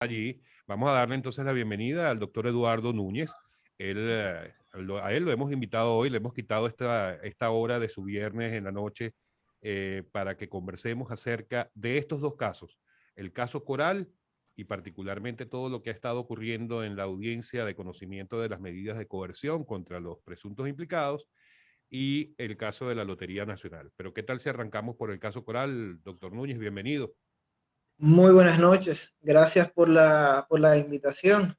Allí vamos a darle entonces la bienvenida al doctor Eduardo Núñez. A él lo hemos invitado hoy, le hemos quitado esta hora de su viernes en la noche para que conversemos acerca de estos dos casos, el caso Coral y particularmente todo lo que ha estado ocurriendo en la audiencia de conocimiento de las medidas de coerción contra los presuntos implicados y el caso de la Lotería Nacional. Pero ¿qué tal si arrancamos por el caso Coral? Doctor Núñez, bienvenido. Muy buenas noches, gracias por la invitación.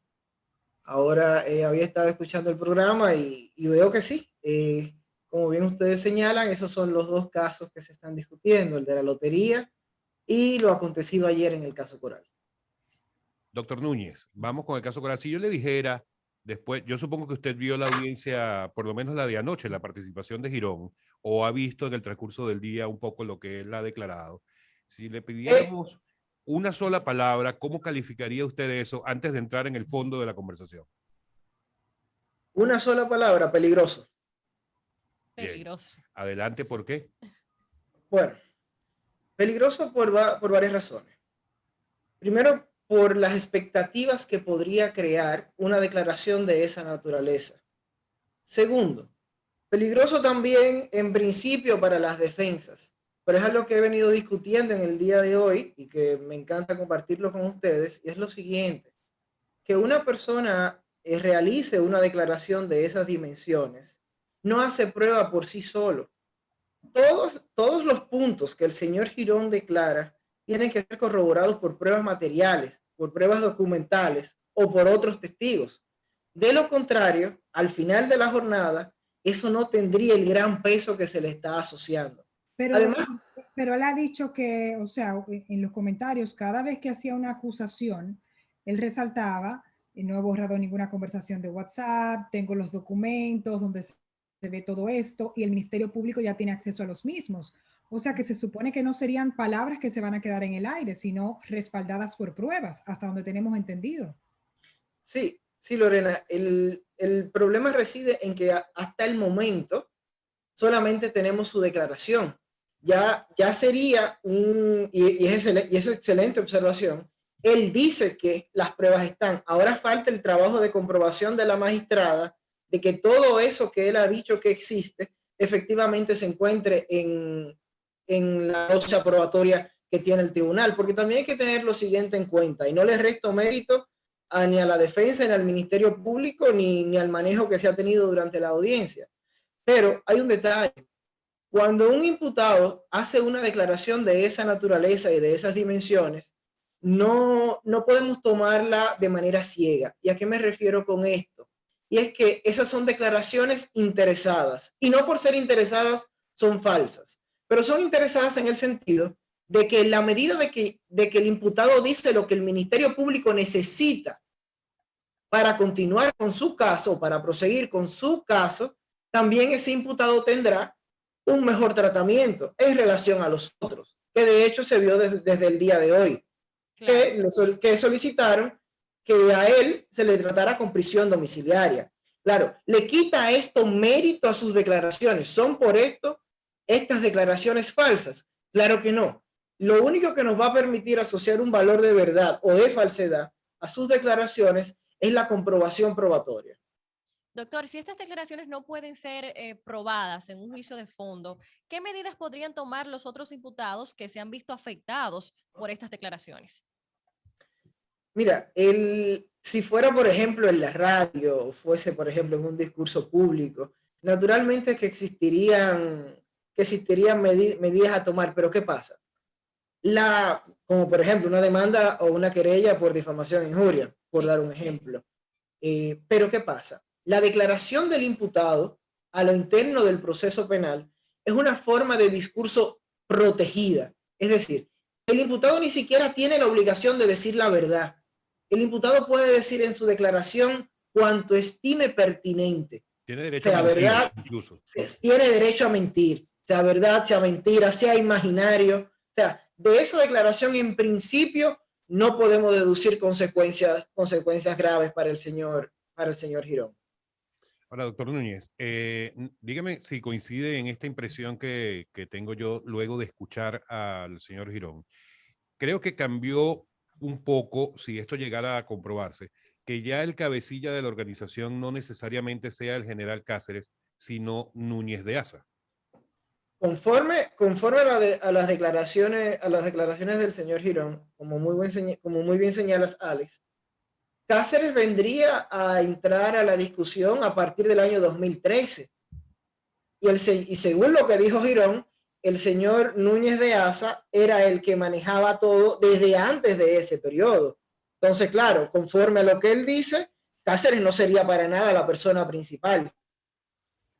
Ahora había estado escuchando el programa y veo que sí, como bien ustedes señalan, esos son los dos casos que se están discutiendo, el de la lotería y lo acontecido ayer en el caso Coral. Doctor Núñez, vamos con el caso Coral. Si yo le dijera, después, yo supongo que usted vio la audiencia, por lo menos la de anoche, la participación de Girón, o ha visto en el transcurso del día un poco lo que él ha declarado. Si le Eh, pidiéramos una sola palabra, ¿cómo calificaría usted eso antes de entrar en el fondo de la conversación? una sola palabra, peligroso. Bien, Peligroso. adelante, ¿por qué? Bueno, peligroso por varias razones. Primero, por las expectativas que podría crear una declaración de esa naturaleza. Segundo, peligroso también en principio para las defensas, pero es algo que he venido discutiendo en el día de hoy y que me encanta compartirlo con ustedes, y es lo siguiente, que una persona realice una declaración de esas dimensiones no hace prueba por sí solo. Todos los puntos que el señor Girón declara tienen que ser corroborados por pruebas materiales, por pruebas documentales o por otros testigos. De lo contrario, al final de la jornada, eso no tendría el gran peso que se le está asociando. Pero, Además, pero él ha dicho que, o sea, en los comentarios, cada vez que hacía una acusación, él resaltaba, no he borrado ninguna conversación de WhatsApp, tengo los documentos donde se ve todo esto y el Ministerio Público ya tiene acceso a los mismos. O sea que se supone que no serían palabras que se van a quedar en el aire, sino respaldadas por pruebas, hasta donde tenemos entendido. sí, Lorena, el problema reside en que hasta el momento solamente tenemos su declaración. Ya sería y es excelente observación. Él dice que las pruebas están. Ahora falta el trabajo de comprobación de la magistrada de que todo eso que él ha dicho que existe efectivamente se encuentre en la dosis probatoria que tiene el tribunal, porque también hay que tener lo siguiente en cuenta, y no le resto mérito ni a la defensa, ni al Ministerio Público, ni al manejo que se ha tenido durante la audiencia. Pero hay un detalle. Cuando un imputado hace una declaración de esa naturaleza y de esas dimensiones, no podemos tomarla de manera ciega. ¿Y a qué me refiero con esto? Y es que esas son declaraciones interesadas. Y no por ser interesadas son falsas, pero son interesadas en el sentido de que en la medida de que el imputado dice lo que el Ministerio Público necesita para continuar con su caso, para proseguir con su caso, también ese imputado tendrá un mejor tratamiento en relación a los otros, que de hecho se vio desde el día de hoy, Claro. que solicitaron que a él se le tratara con prisión domiciliaria. Claro, le quita esto mérito a sus declaraciones. ¿Son por esto estas declaraciones falsas? Claro que no. Lo único que nos va a permitir asociar un valor de verdad o de falsedad a sus declaraciones es la comprobación probatoria. Doctor, si estas declaraciones no pueden ser probadas en un juicio de fondo, ¿qué medidas podrían tomar los otros imputados que se han visto afectados por estas declaraciones? Mira, si fuera, por ejemplo, en la radio, o fuese, por ejemplo, en un discurso público, naturalmente que existirían medidas a tomar, pero ¿qué pasa? Como por ejemplo una demanda o una querella por difamación e injuria, por Sí. dar un ejemplo. Pero ¿qué pasa? La declaración del imputado a lo interno del proceso penal es una forma de discurso protegida. Es decir, el imputado ni siquiera tiene la obligación de decir la verdad. El imputado puede decir en su declaración cuanto estime pertinente. Tiene derecho a Sea mentir, verdad, incluso. tiene derecho a mentir. Sea verdad, sea mentira, sea imaginario. O sea, de esa declaración en principio no podemos deducir consecuencias graves para el señor Girón. Ahora, doctor Núñez, dígame si coincide en esta impresión que tengo yo luego de escuchar al señor Girón. Creo que cambió un poco, si esto llegara a comprobarse, que ya el cabecilla de la organización no necesariamente sea el general Cáceres, sino Núñez de Asa? Conforme a las declaraciones del señor Girón, como muy bien señalas, Alex, Cáceres vendría a entrar a la discusión a partir del año 2013. Y según lo que dijo Girón, el señor Núñez de Asa era el que manejaba todo desde antes de ese periodo. Entonces, claro, conforme a lo que él dice, Cáceres no sería para nada la persona principal.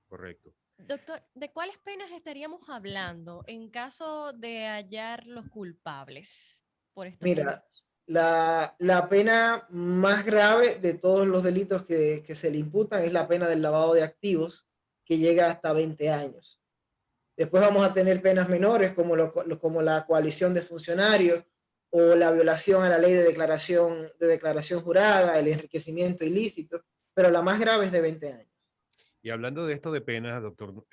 Correcto. Doctor, ¿de cuáles penas estaríamos hablando en caso de hallar los culpables por estos Mira, delitos? la pena más grave de todos los delitos que se le imputan es la pena del lavado de activos, que llega hasta 20 años. Después vamos a tener penas menores como la coalición de funcionarios o la violación a la ley de declaración jurada, el enriquecimiento ilícito, pero la más grave es de 20 años. Y hablando de esto de penas, doctor,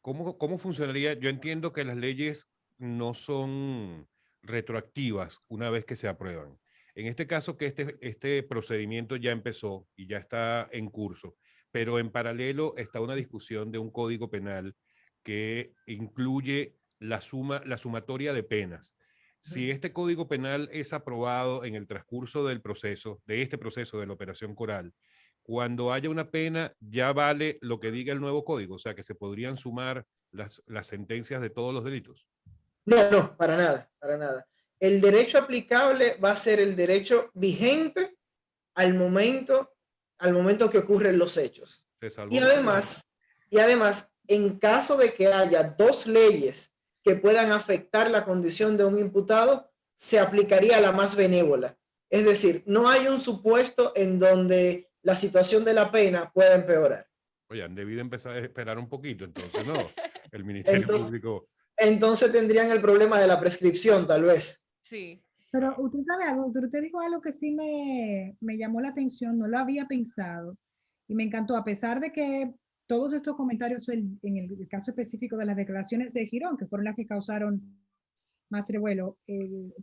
¿cómo funcionaría? Yo entiendo que las leyes no son retroactivas una vez que se aprueban. En este caso, que este procedimiento ya empezó y ya está en curso, pero en paralelo está una discusión de un código penal que incluye la sumatoria de penas. Si este código penal es aprobado en el transcurso del proceso, de este proceso de la Operación Coral, cuando haya una pena, ya vale lo que diga el nuevo código, o sea, que se podrían sumar las sentencias de todos los delitos. No, para nada, para nada. El derecho aplicable va a ser el derecho vigente al momento, que ocurren los hechos. Y además, en caso de que haya dos leyes que puedan afectar la condición de un imputado, se aplicaría la más benévola. Es decir, no hay un supuesto en donde la situación de la pena pueda empeorar. Oye, han debido empezar a esperar un poquito, entonces, ¿no? El Ministerio Público. Entonces tendrían el problema de la prescripción, tal vez. Sí. Pero usted sabe algo, usted dijo algo que sí me llamó la atención, no lo había pensado y me encantó, a pesar de que todos estos comentarios en el caso específico de las declaraciones de Girón, que fueron las que causaron más revuelo,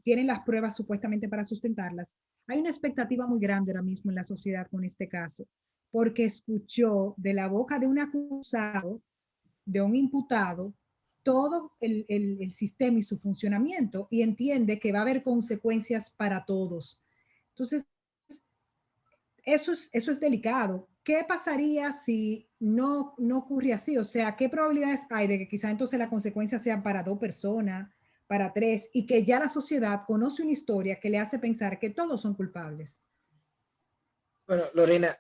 tienen las pruebas supuestamente para sustentarlas. Hay una expectativa muy grande ahora mismo en la sociedad con este caso, porque escuchó de la boca de un acusado, de un imputado, todo el sistema y su funcionamiento y entiende que va a haber consecuencias para todos. Entonces, eso es delicado. ¿Qué pasaría si no ocurre así? O sea, ¿qué probabilidades hay de que quizá entonces la consecuencia sea para 2 personas, para 3, y que ya la sociedad conoce una historia que le hace pensar que todos son culpables? Bueno, Lorena,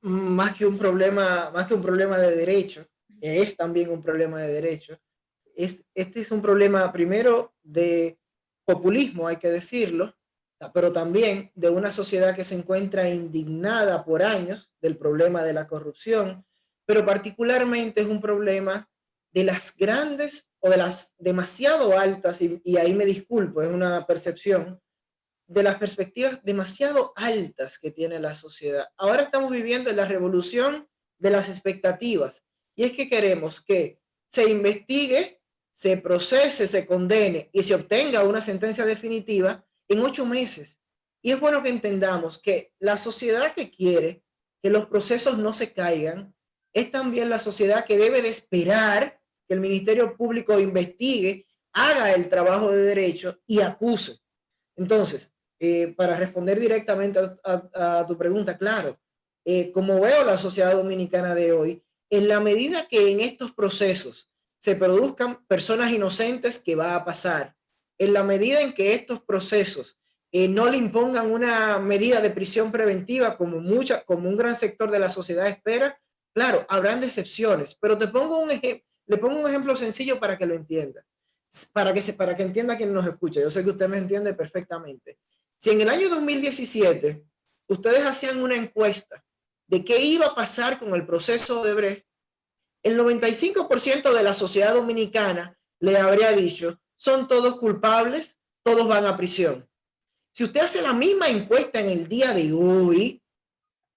más que un problema de derecho, es también un problema de derecho. Este es un problema primero de populismo, hay que decirlo, pero también de una sociedad que se encuentra indignada por años del problema de la corrupción, pero particularmente es un problema de las grandes o de las demasiado altas, y ahí me disculpo, es una percepción, de las perspectivas demasiado altas que tiene la sociedad. Ahora estamos viviendo en la revolución de las expectativas, y es que queremos que se investigue, se procese, se condene y se obtenga una sentencia definitiva en 8 meses. Y es bueno que entendamos que la sociedad que quiere que los procesos no se caigan es también la sociedad que debe de esperar que el Ministerio Público investigue, haga el trabajo de derecho y acuse. Entonces, para responder directamente a tu pregunta, claro, como veo la sociedad dominicana de hoy, en la medida que en estos procesos se produzcan personas inocentes, que va a pasar, en la medida en que estos procesos no le impongan una medida de prisión preventiva como un gran sector de la sociedad espera, claro, habrán decepciones, pero le pongo un ejemplo sencillo para que lo entienda, para que entienda quien nos escucha. Yo sé que usted me entiende perfectamente. Si en el año 2017 ustedes hacían una encuesta de qué iba a pasar con el proceso de Odebrecht, el 95% de la sociedad dominicana le habría dicho, son todos culpables, todos van a prisión. Si usted hace la misma encuesta en el día de hoy,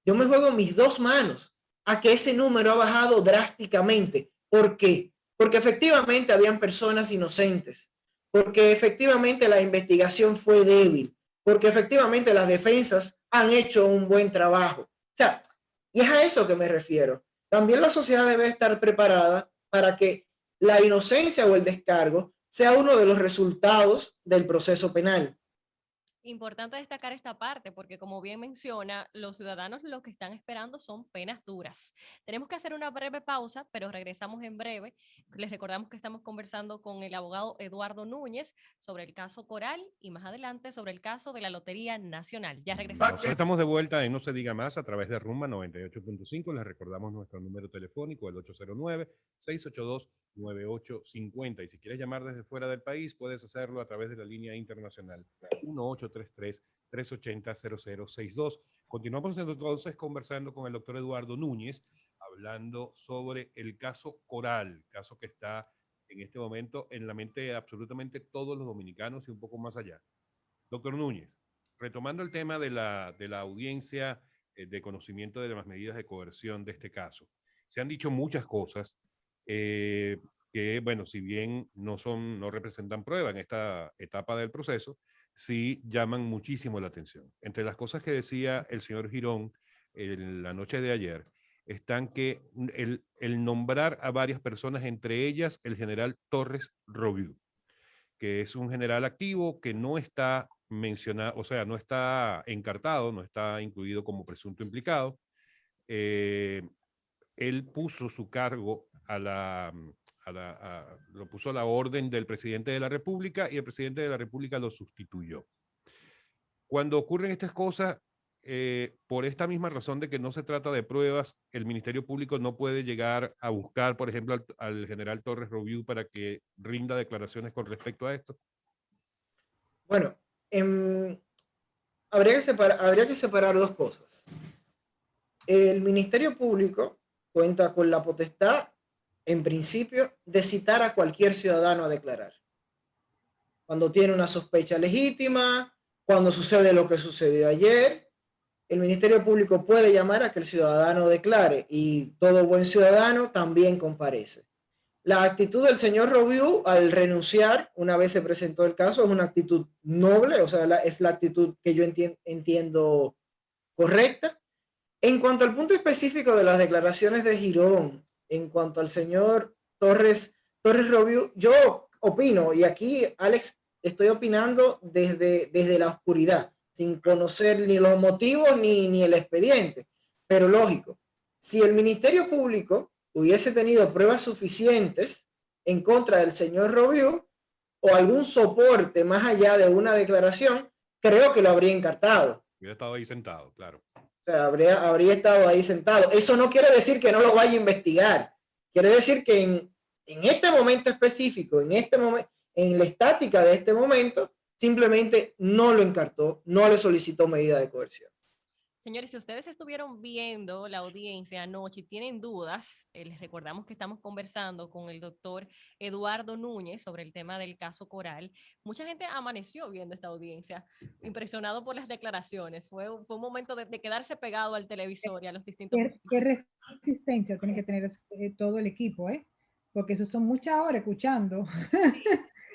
yo me juego mis 2 manos a que ese número ha bajado drásticamente. ¿Por qué? Porque efectivamente habían personas inocentes, porque efectivamente la investigación fue débil, porque efectivamente las defensas han hecho un buen trabajo. O sea, y es a eso que me refiero. También la sociedad debe estar preparada para que la inocencia o el descargo sea uno de los resultados del proceso penal. Importante destacar esta parte porque, como bien menciona, los ciudadanos lo que están esperando son penas duras. Tenemos que hacer una breve pausa, pero regresamos en breve. Les recordamos que estamos conversando con el abogado Eduardo Núñez sobre el caso Coral y más adelante sobre el caso de la Lotería Nacional. Ya regresamos. Estamos de vuelta en No se diga más a través de Rumba 98.5. Les recordamos nuestro número telefónico, el 809-682-9850. Y si quieres llamar desde fuera del país, puedes hacerlo a través de la línea internacional 1833-380-0062. Continuamos entonces conversando con el doctor Eduardo Núñez, hablando sobre el caso Coral, caso que está en este momento en la mente de absolutamente todos los dominicanos y un poco más allá. Doctor Núñez, retomando el tema de la audiencia de conocimiento de las medidas de coerción de este caso, se han dicho muchas cosas que, bueno, si bien no representan prueba en esta etapa del proceso, sí llaman muchísimo la atención. Entre las cosas que decía el señor Girón en la noche de ayer, están que el nombrar a varias personas, entre ellas el general Torres Roviú, que es un general activo que no está mencionado, o sea, no está encartado, no está incluido como presunto implicado. Él puso su cargo lo puso a la orden del presidente de la República y el presidente de la República lo sustituyó. Cuando ocurren estas cosas, por esta misma razón de que no se trata de pruebas, el Ministerio Público no puede llegar a buscar, por ejemplo, al general Torres Roviú para que rinda declaraciones con respecto a esto. Bueno, habría que separar dos cosas. El Ministerio Público cuenta con la potestad, en principio, de citar a cualquier ciudadano a declarar. Cuando tiene una sospecha legítima, cuando sucede lo que sucedió ayer, el Ministerio Público puede llamar a que el ciudadano declare y todo buen ciudadano también comparece. La actitud del señor Roviú al renunciar, una vez se presentó el caso, es una actitud noble, o sea, es la actitud que yo entiendo correcta. En cuanto al punto específico de las declaraciones de Girón, en cuanto al señor Torres Roviú, yo opino, y aquí, Alex, estoy opinando desde la oscuridad, sin conocer ni los motivos ni el expediente, pero lógico, si el Ministerio Público hubiese tenido pruebas suficientes en contra del señor Roviú o algún soporte más allá de una declaración, creo que lo habría encartado. Hubiera estado ahí sentado, claro. O sea, habría estado ahí sentado. Eso no quiere decir que no lo vaya a investigar. Quiere decir que en este momento específico, en la estática de este momento, simplemente no lo encartó, no le solicitó medida de coerción. Señores, si ustedes estuvieron viendo la audiencia anoche y tienen dudas, les recordamos que estamos conversando con el doctor Eduardo Núñez sobre el tema del caso Coral. Mucha gente amaneció viendo esta audiencia, impresionado por las declaraciones. Fue un momento de quedarse pegado al televisor y a los distintos... ¿Qué resistencia tiene que tener todo el equipo, porque eso son muchas horas escuchando.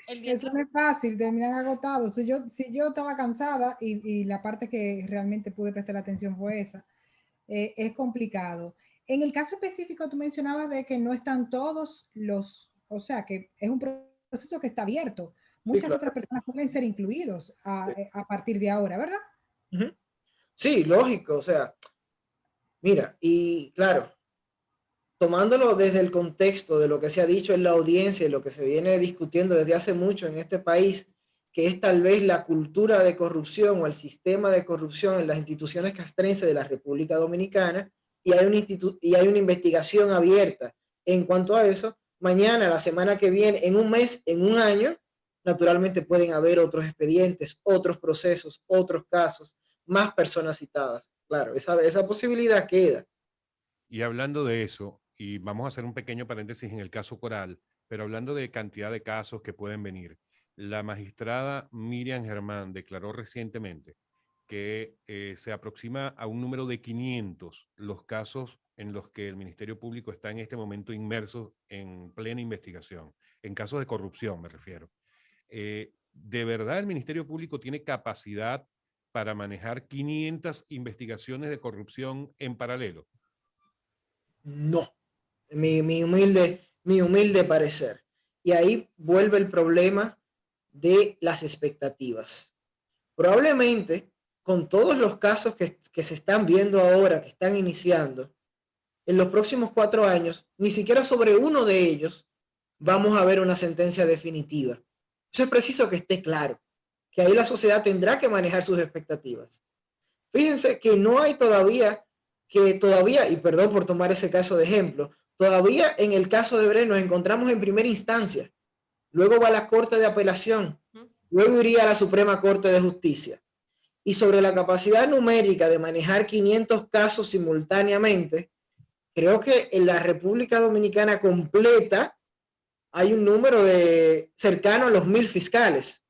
Eso no es fácil, terminan agotados. Si yo estaba cansada y la parte que realmente pude prestar atención fue esa, es complicado. En el caso específico, tú mencionabas de que no están todos o sea, que es un proceso que está abierto. Muchas otras personas pueden ser incluidos a partir de ahora, ¿verdad? Sí, lógico, o sea, mira, y claro, tomándolo desde el contexto de lo que se ha dicho en la audiencia y lo que se viene discutiendo desde hace mucho en este país, que es tal vez la cultura de corrupción o el sistema de corrupción en las instituciones castrenses de la República Dominicana, y hay una investigación abierta en cuanto a eso, mañana, la semana que viene, en un mes, en un año, naturalmente pueden haber otros expedientes, otros procesos, otros casos, más personas citadas. Claro, esa posibilidad queda. Y hablando de eso, y vamos a hacer un pequeño paréntesis en el caso Coral, pero hablando de cantidad de casos que pueden venir, la magistrada Miriam Germán declaró recientemente que se aproxima a un número de 500 los casos en los que el Ministerio Público está en este momento inmerso en plena investigación, en casos de corrupción me refiero. ¿De verdad el Ministerio Público tiene capacidad para manejar 500 investigaciones de corrupción en paralelo? No, mi humilde parecer. Y ahí vuelve el problema de las expectativas. Probablemente, con todos los casos que se están viendo ahora, que están iniciando, en los próximos 4 años, ni siquiera sobre uno de ellos vamos a ver una sentencia definitiva. Eso es preciso que esté claro, que ahí la sociedad tendrá que manejar sus expectativas. Fíjense que no hay todavía, y perdón por tomar ese caso de ejemplo, todavía en el caso de Brecht nos encontramos en primera instancia, luego va a la Corte de Apelación, luego iría a la Suprema Corte de Justicia. Y sobre la capacidad numérica de manejar 500 casos simultáneamente, creo que en la República Dominicana completa hay un número cercano a los 1000 fiscales.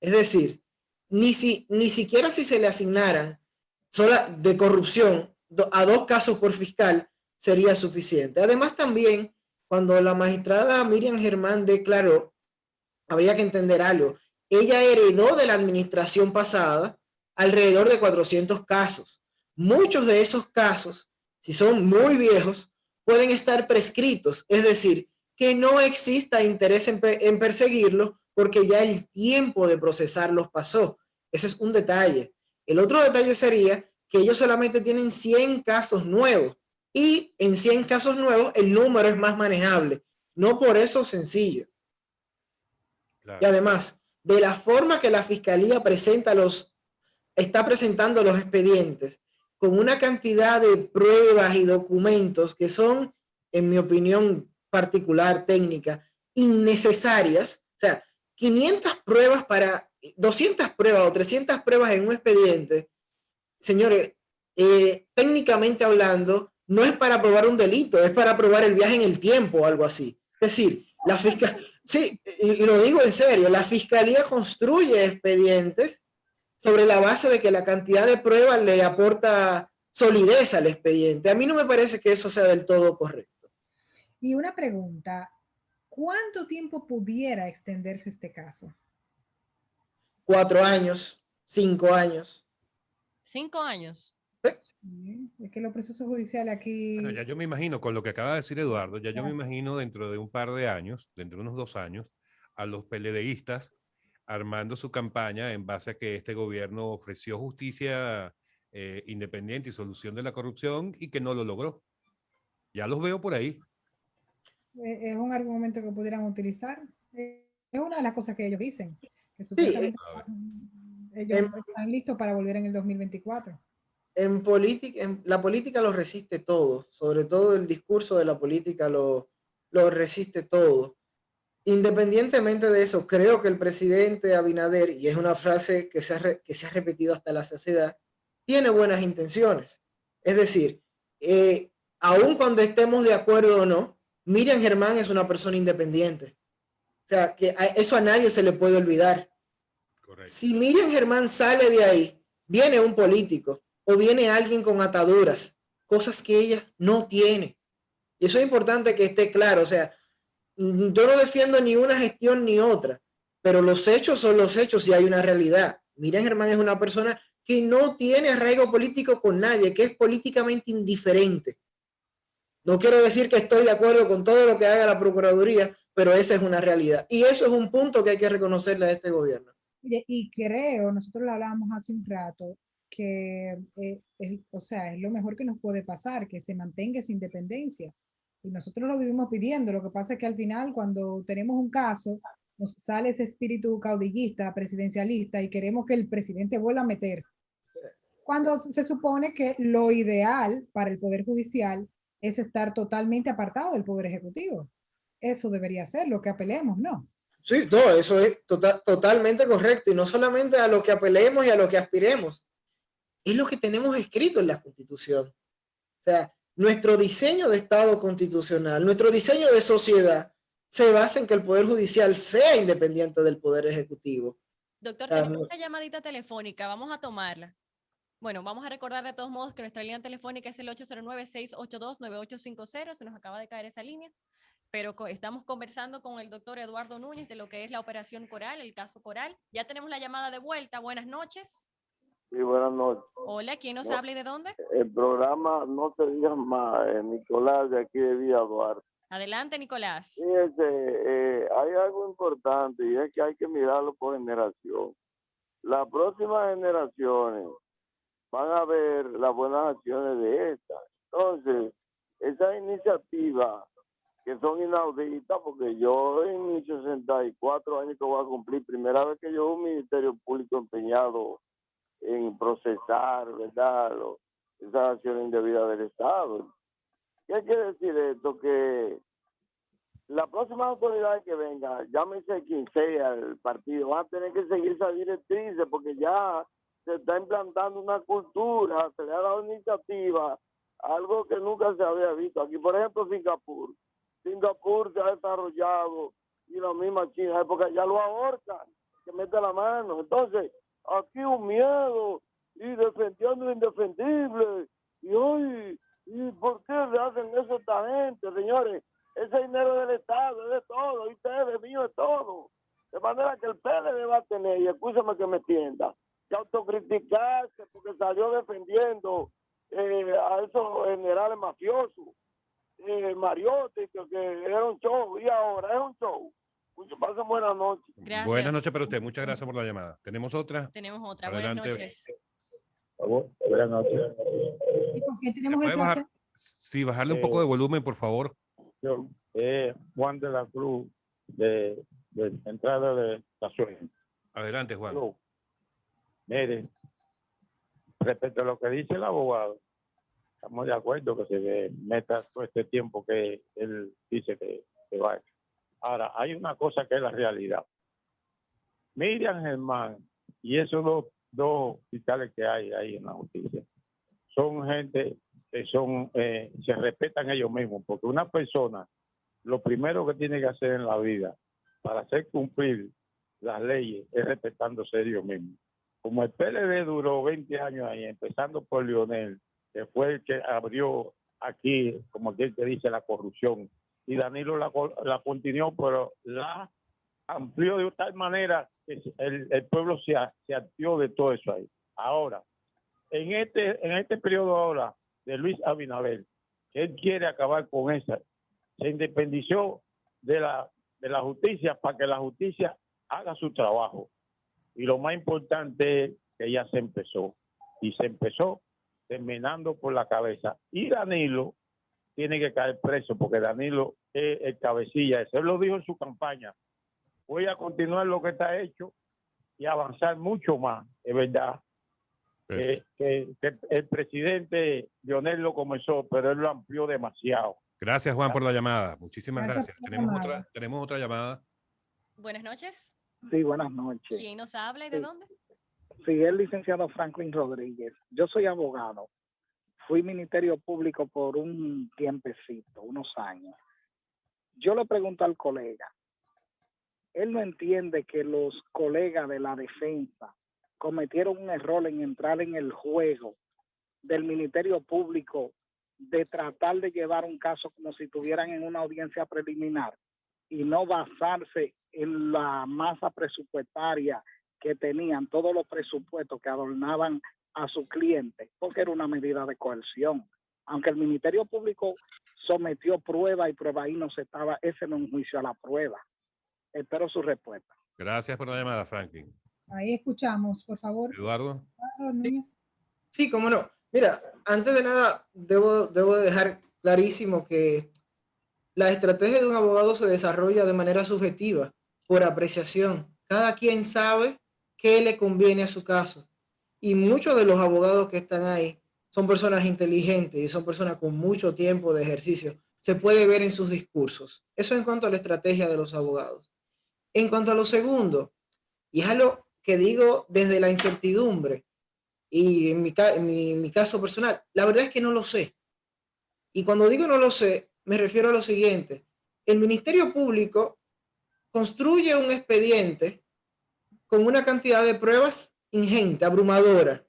Es decir, ni siquiera si se le asignaran de corrupción a 2 casos por fiscal sería suficiente. Además, también, cuando la magistrada Miriam Germán declaró, habría que entender algo. Ella heredó de la administración pasada alrededor de 400 casos. Muchos de esos casos, si son muy viejos, pueden estar prescritos, es decir, que no exista interés en perseguirlos porque ya el tiempo de procesarlos pasó. Ese es un detalle. El otro detalle sería que ellos solamente tienen 100 casos nuevos y en 100 casos nuevos el número es más manejable. No por eso sencillo. Claro. Y además, de la forma que la Fiscalía está presentando los expedientes, con una cantidad de pruebas y documentos que son, en mi opinión particular, técnica, innecesarias. O sea, 500 pruebas para 200 pruebas o 300 pruebas en un expediente, señores, técnicamente hablando, no es para probar un delito, es para probar el viaje en el tiempo o algo así. Es decir, la fiscalía, sí, y lo digo en serio, la Fiscalía construye expedientes sobre la base de que la cantidad de pruebas le aporta solidez al expediente. A mí no me parece que eso sea del todo correcto. Y una pregunta, ¿cuánto tiempo pudiera extenderse este caso? 4 años, 5 años. 5 años. Es que los procesos judiciales aquí... Bueno, ya yo me imagino, con lo que acaba de decir Eduardo, ya yo me imagino dentro de un par de años, dentro de unos 2 años, a los PLDistas armando su campaña en base a que este gobierno ofreció justicia independiente y solución de la corrupción y que no lo logró. Ya los veo por ahí. Es un argumento que pudieran utilizar. Es una de las cosas que ellos dicen, que supuestamente ellos están listos para volver en el 2024. En la política lo resiste todo, sobre todo el discurso de la política lo resiste todo. Independientemente de eso, creo que el presidente Abinader, y es una frase que se ha repetido hasta la saciedad, tiene buenas intenciones. Es decir, aun cuando estemos de acuerdo o no, Miriam Germán es una persona independiente. O sea, que eso a nadie se le puede olvidar. Correcto. Si Miriam Germán sale de ahí, viene un político o viene alguien con ataduras, cosas que ella no tiene. Y eso es importante que esté claro. O sea, yo no defiendo ni una gestión ni otra, pero los hechos son los hechos y hay una realidad. Miriam Germán es una persona que no tiene arraigo político con nadie, que es políticamente indiferente. No quiero decir que estoy de acuerdo con todo lo que haga la Procuraduría, pero esa es una realidad. Y eso es un punto que hay que reconocerle a este gobierno. Y creo, nosotros lo hablábamos hace un rato, que o sea, es lo mejor que nos puede pasar, que se mantenga esa independencia. Y nosotros lo vivimos pidiendo. Lo que pasa es que al final, cuando tenemos un caso, nos sale ese espíritu caudillista, presidencialista, y queremos que el presidente vuelva a meterse. Cuando se supone que lo ideal para el Poder Judicial es estar totalmente apartado del Poder Ejecutivo. Eso debería ser lo que apelemos, ¿no? Sí, no, eso es totalmente correcto. Y no solamente a lo que apelemos y a lo que aspiremos. Es lo que tenemos escrito en la Constitución. O sea, nuestro diseño de Estado constitucional, nuestro diseño de sociedad, se basa en que el Poder Judicial sea independiente del Poder Ejecutivo. Doctor, tenemos una llamadita telefónica, vamos a tomarla. Bueno, vamos a recordar de todos modos que nuestra línea telefónica es el 809-682-9850, se nos acaba de caer esa línea. pero estamos conversando con el doctor Eduardo Núñez de lo que es la operación Coral, el caso Coral. Ya tenemos la llamada de vuelta. Buenas noches. Sí, buenas noches. Hola, ¿quién nos habla y de dónde? El programa No Te Digas Más, Nicolás de aquí de Villa Duarte. Adelante, Nicolás. Fíjese, hay algo importante y es que hay que mirarlo por generación. Las próximas generaciones van a ver las buenas acciones de estas. Entonces, esas iniciativas que son inauditas, porque yo en mis 64 años que voy a cumplir, primera vez que yo veo un Ministerio Público empeñado en procesar, ¿verdad?, esas acciones indebidas del Estado. ¿Qué quiere decir esto? Que la próxima autoridad que venga, llámese quien sea el partido, va a tener que seguir esas directrices porque ya se está implantando una cultura, se le ha dado iniciativa, algo que nunca se había visto. Aquí, por ejemplo, Singapur se ha desarrollado y la misma China, porque ya lo ahorcan, que mete la mano. Entonces, aquí un miedo y defendiendo lo indefendible. Y hoy, ¿y por qué le hacen eso a esta gente, señores? Ese dinero del Estado es de todo, y ustedes, mío, es todo. De manera que el PLD va a tener, y escúchame que me entienda, que autocriticarse porque salió defendiendo a esos generales mafiosos, Mariotti, que era un show, y ahora es un show. Pasen buenas noches. Gracias. Buenas noches para usted. Muchas gracias por la llamada. ¿Tenemos otra? Tenemos otra. Adelante. Buenas noches. Buenas noches. ¿Y con quién ¿Se tenemos puede el bajar? placer? Sí, bajarle un poco de volumen, por favor. Yo, Juan de la Cruz, de entrada de la sueña. Adelante, Juan. Mire, respecto a lo que dice el abogado, estamos de acuerdo que se meta todo este tiempo que él dice que va. Ahora, hay una cosa que es la realidad. Miriam Germán y esos dos fiscales que hay ahí en la justicia son gente que se respetan ellos mismos, porque una persona lo primero que tiene que hacer en la vida para hacer cumplir las leyes es respetándose ellos mismos. Como el PLD duró 20 años ahí, empezando por Leonel, que fue el que abrió aquí, como aquel que dice, la corrupción, y Danilo la continuó, pero la amplió de tal manera que el pueblo se hartió de todo eso ahí. Ahora, en este periodo ahora de Luis Abinader, que él quiere acabar con esa, se independizó de la justicia para que la justicia haga su trabajo. Y lo más importante es que ya se empezó. Y se empezó terminando por la cabeza. Y Danilo tiene que caer preso porque Danilo es el cabecilla. Él lo dijo en su campaña. Voy a continuar lo que está hecho y avanzar mucho más. Es verdad que el presidente Leonel lo comenzó, pero él lo amplió demasiado. Gracias, Juan, por la llamada. Muchísimas Gracias gracias. por la llamada. Tenemos otra llamada. Buenas noches. Sí, buenas noches. ¿Quién nos habla y de dónde? Sí, el licenciado Franklin Rodríguez. Yo soy abogado. Fui Ministerio Público por un tiempecito, unos años. Yo le pregunto al colega, él no entiende que los colegas de la defensa cometieron un error en entrar en el juego del Ministerio Público de tratar de llevar un caso como si estuvieran en una audiencia preliminar y no basarse en la masa presupuestaria que tenían, todos los presupuestos que adornaban a su cliente, porque era una medida de coerción. Aunque el Ministerio Público sometió prueba y prueba ahí no se estaba, ese no es un juicio a la prueba. Espero su respuesta. Gracias por la llamada, Franklin. Ahí escuchamos, por favor. Eduardo. Eduardo Núñez. Sí, cómo no. Mira, antes de nada, debo dejar clarísimo que la estrategia de un abogado se desarrolla de manera subjetiva, por apreciación. Cada quien sabe qué le conviene a su caso. Y muchos de los abogados que están ahí son personas inteligentes y son personas con mucho tiempo de ejercicio. Se puede ver en sus discursos. Eso en cuanto a la estrategia de los abogados. En cuanto a lo segundo, y es algo que digo desde la incertidumbre, y en mi caso personal, la verdad es que no lo sé. Y cuando digo no lo sé, me refiero a lo siguiente. El Ministerio Público construye un expediente con una cantidad de pruebas ingente, abrumadora.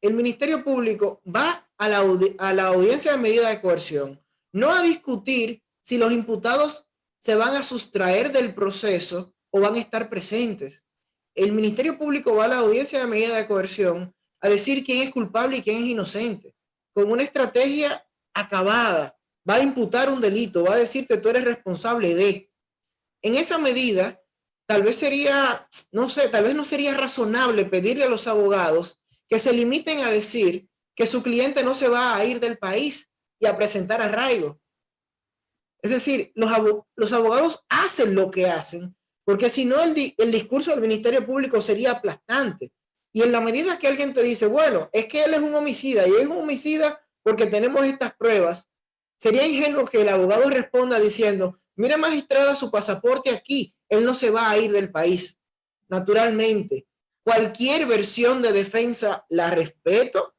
El Ministerio Público va a la audiencia de medida de coerción, no a discutir si los imputados se van a sustraer del proceso o van a estar presentes. El Ministerio Público va a la audiencia de medida de coerción a decir quién es culpable y quién es inocente, con una estrategia acabada. Va a imputar un delito, va a decirte tú eres responsable de. En esa medida, tal vez sería, no sé, tal vez no sería razonable pedirle a los abogados que se limiten a decir que su cliente no se va a ir del país y a presentar arraigo. Es decir, los abogados hacen lo que hacen, porque si no el discurso del Ministerio Público sería aplastante. Y en la medida que alguien te dice, bueno, es que él es un homicida y es un homicida porque tenemos estas pruebas, sería ingenuo que el abogado responda diciendo, mira magistrada, su pasaporte aquí, él no se va a ir del país. Naturalmente, cualquier versión de defensa la respeto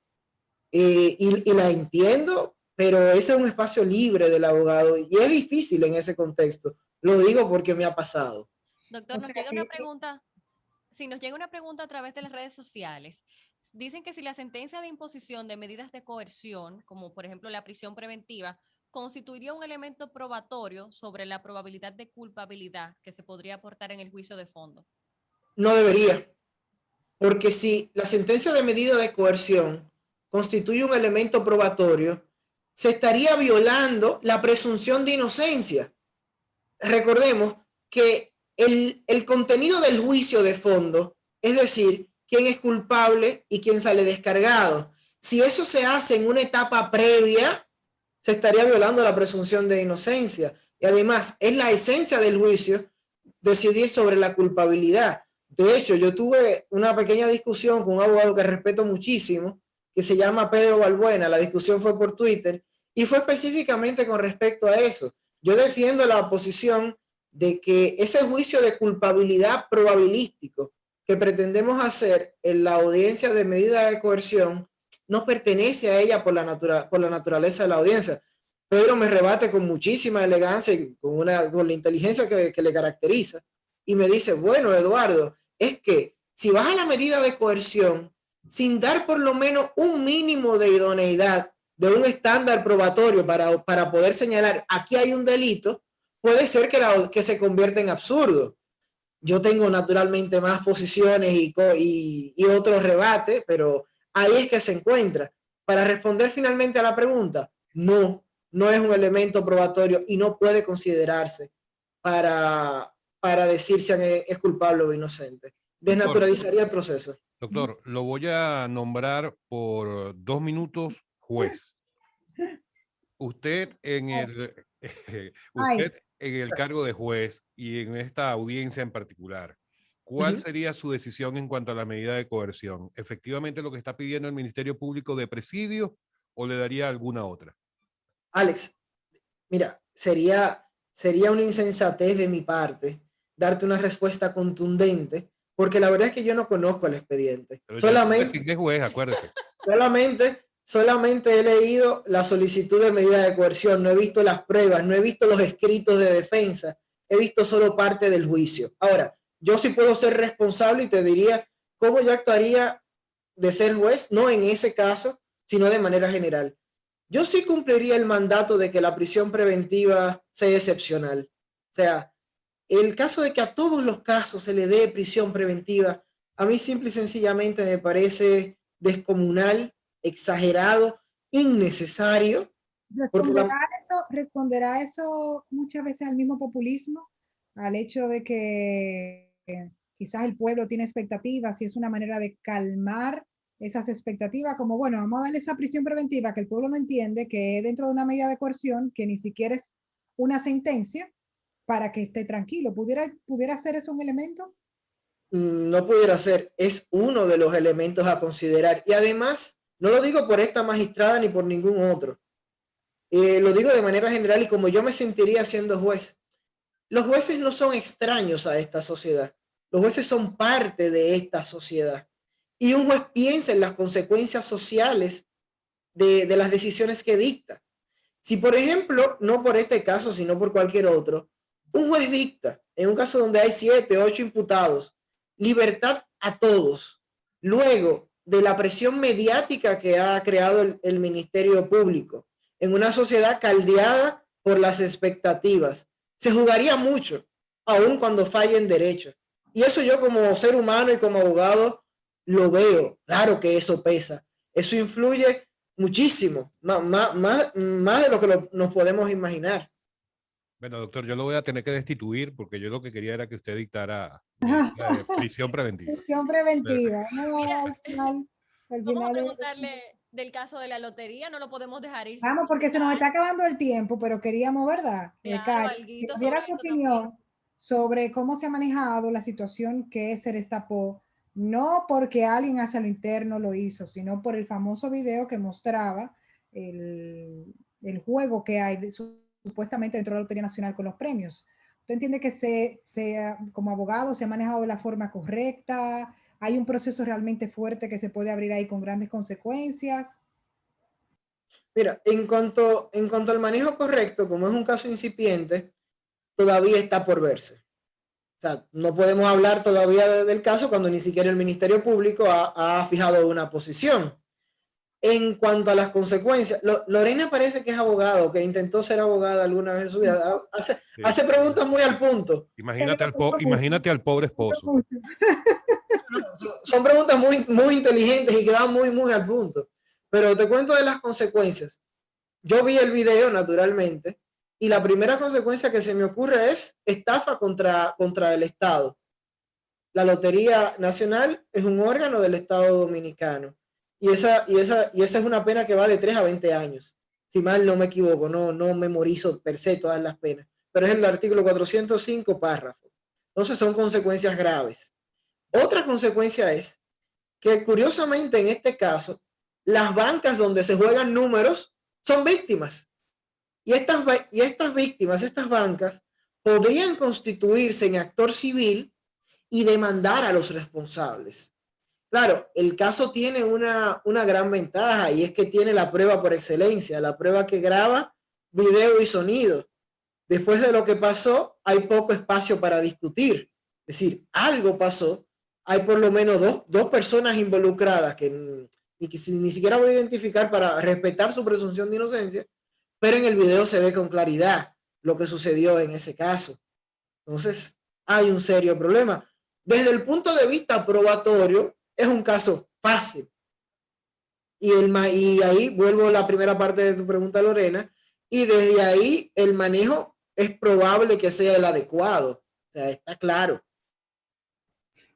y la entiendo, pero ese es un espacio libre del abogado y es difícil en ese contexto. Lo digo porque me ha pasado. Doctor, O nos sea llega que- una pregunta. Si nos llega una pregunta a través de las redes sociales, dicen que si la sentencia de imposición de medidas de coerción, como por ejemplo la prisión preventiva, constituiría un elemento probatorio sobre la probabilidad de culpabilidad que se podría aportar en el juicio de fondo. No debería, porque si la sentencia de medida de coerción constituye un elemento probatorio, se estaría violando la presunción de inocencia. Recordemos que el contenido del juicio de fondo, es decir, quién es culpable y quién sale descargado. Si eso se hace en una etapa previa, se estaría violando la presunción de inocencia. Y además, es la esencia del juicio decidir sobre la culpabilidad. De hecho, yo tuve una pequeña discusión con un abogado que respeto muchísimo, que se llama Pedro Balbuena. La discusión fue por Twitter y fue específicamente con respecto a eso. Yo defiendo la posición de que ese juicio de culpabilidad probabilístico que pretendemos hacer en la audiencia de medida de coerción no pertenece a ella por la naturaleza de la audiencia. Pedro me rebate con muchísima elegancia y con la inteligencia que le caracteriza y me dice, bueno, Eduardo, es que si vas a la medida de coerción sin dar por lo menos un mínimo de idoneidad de un estándar probatorio para poder señalar aquí hay un delito, puede ser que se convierta en absurdo. Yo tengo naturalmente más posiciones y otros rebates, pero ahí es que se encuentra. Para responder finalmente a la pregunta, no es un elemento probatorio y no puede considerarse para decir si es culpable o inocente. Desnaturalizaría el proceso. Doctor, lo voy a nombrar por 2 minutos juez. Usted en el cargo de juez y en esta audiencia en particular, ¿cuál sería su decisión en cuanto a la medida de coerción? ¿Efectivamente lo que está pidiendo el Ministerio Público de presidio o le daría alguna otra? Alex, mira, sería una insensatez de mi parte darte una respuesta contundente, porque la verdad es que yo no conozco el expediente. Pero solamente de juez, acuérdese. solamente he leído la solicitud de medida de coerción, no he visto las pruebas, no he visto los escritos de defensa, he visto solo parte del juicio. Ahora, yo sí puedo ser responsable y te diría cómo yo actuaría de ser juez, no en ese caso, sino de manera general. Yo sí cumpliría el mandato de que la prisión preventiva sea excepcional. O sea, el caso de que a todos los casos se le dé prisión preventiva, a mí simple y sencillamente me parece descomunal, exagerado, innecesario. ¿Responderá eso muchas veces al mismo populismo? Al hecho de que quizás el pueblo tiene expectativas y es una manera de calmar esas expectativas, como bueno, vamos a darle esa prisión preventiva que el pueblo no entiende, que es dentro de una medida de coerción, que ni siquiera es una sentencia, para que esté tranquilo. ¿Pudiera ser eso un elemento? No pudiera ser, es uno de los elementos a considerar. Y además, no lo digo por esta magistrada ni por ningún otro. Lo digo de manera general y como yo me sentiría siendo juez. Los jueces no son extraños a esta sociedad. Los jueces son parte de esta sociedad. Y un juez piensa en las consecuencias sociales de las decisiones que dicta. Si, por ejemplo, no por este caso, sino por cualquier otro, un juez dicta, en un caso donde hay 7, 8 imputados, libertad a todos, luego de la presión mediática que ha creado el Ministerio Público, en una sociedad caldeada por las expectativas. Se jugaría mucho, aun cuando falle en derecho. Y eso yo como ser humano y como abogado lo veo. Claro que eso pesa. Eso influye muchísimo, más de lo que nos podemos imaginar. Bueno, doctor, yo lo voy a tener que destituir porque yo lo que quería era que usted dictara prisión preventiva. Prisión preventiva. No, Mira, al final vamos a es- preguntarle del caso de la lotería, no lo podemos dejar ir sin Vamos, porque se nos está preguntar. acabando el tiempo, pero queríamos, ¿verdad? Claro, Cari, que alguito nos sobre diera su esto también. opinión sobre cómo se ha manejado la situación que se destapó, no porque alguien hacia lo interno lo hizo, sino por el famoso video que mostraba el juego que hay supuestamente dentro de la Lotería Nacional con los premios. ¿Usted entiende que como abogado se ha manejado de la forma correcta? ¿Hay un proceso realmente fuerte que se puede abrir ahí con grandes consecuencias? Mira, en cuanto al manejo correcto, como es un caso incipiente, todavía está por verse. O sea, no podemos hablar todavía del caso cuando ni siquiera el Ministerio Público ha fijado una posición. En cuanto a las consecuencias, Lorena parece que es abogado, que intentó ser abogada alguna vez en su vida. Hace preguntas muy al punto. Imagínate al pobre esposo. Son preguntas muy inteligentes y que van muy al punto. Pero te cuento de las consecuencias. Yo vi el video, naturalmente, y la primera consecuencia que se me ocurre es estafa contra el Estado. La Lotería Nacional es un órgano del Estado Dominicano. Y esa es una pena que va de 3 a 20 años. Si mal no me equivoco, no memorizo per se todas las penas. Pero es el artículo 405, párrafo. Entonces son consecuencias graves. Otra consecuencia es que, curiosamente, en este caso, las bancas donde se juegan números son víctimas. Y estas víctimas, estas bancas, podrían constituirse en actor civil y demandar a los responsables. Claro, el caso tiene una gran ventaja y es que tiene la prueba por excelencia, la prueba que graba video y sonido. Después de lo que pasó, hay poco espacio para discutir. Es decir, algo pasó. Hay por lo menos dos personas involucradas que ni siquiera voy a identificar para respetar su presunción de inocencia, pero en el video se ve con claridad lo que sucedió en ese caso. Entonces, hay un serio problema. Desde el punto de vista probatorio, es un caso fácil. Y ahí vuelvo a la primera parte de tu pregunta, Lorena, y desde ahí el manejo es probable que sea el adecuado. O sea, está claro.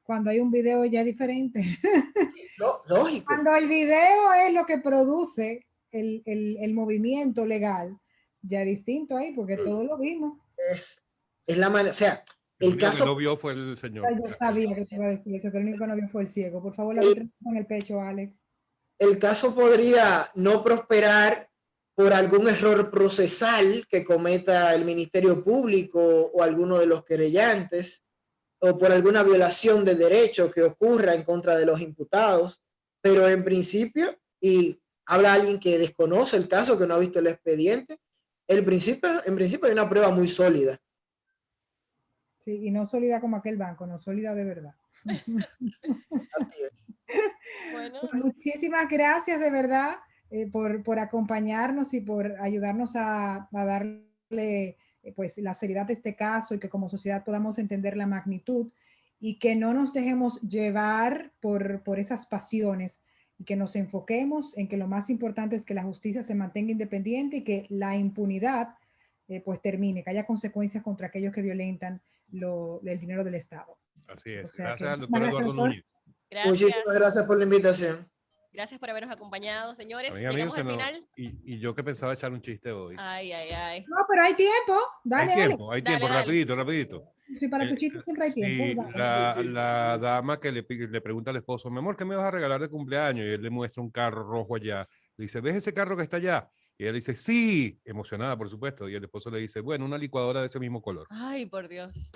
Cuando hay un video ya diferente. Lógico. Cuando el video es lo que produce el movimiento legal, ya distinto ahí, porque todos lo vimos. Es la manera, o sea, el caso que no vio fue el señor. Yo sabía que te iba a decir eso, que el único que no vio fue el ciego. Por favor, la letra en el pecho, Alex. El caso podría no prosperar por algún error procesal que cometa el Ministerio Público o alguno de los querellantes, o por alguna violación de derechos que ocurra en contra de los imputados, pero en principio, y habla alguien que desconoce el caso, que no ha visto el expediente, en principio hay una prueba muy sólida. Sí, y no sólida como aquel banco, no sólida de verdad. Así es. Bueno. Muchísimas gracias de verdad por acompañarnos y por ayudarnos a darle pues la seriedad de este caso y que como sociedad podamos entender la magnitud y que no nos dejemos llevar por esas pasiones y que nos enfoquemos en que lo más importante es que la justicia se mantenga independiente y que la impunidad pues termine, que haya consecuencias contra aquellos que violentan el dinero del Estado. Así es. O sea, gracias al doctor Eduardo Núñez. Gracias. Muchísimas gracias por la invitación. Gracias por habernos acompañado, señores. Amigos, Llegamos al final. Y yo que pensaba echar un chiste hoy. Ay. No, pero hay tiempo. Dale, hay tiempo, dale. rapidito. Sí, para tu chiste siempre hay tiempo. Sí, la dama que le pregunta al esposo, mi amor, ¿qué me vas a regalar de cumpleaños? Y él le muestra un carro rojo allá. Le dice, ¿ves ese carro que está allá? Y ella dice, sí, emocionada, por supuesto. Y el esposo le dice, bueno, una licuadora de ese mismo color. Ay, por Dios.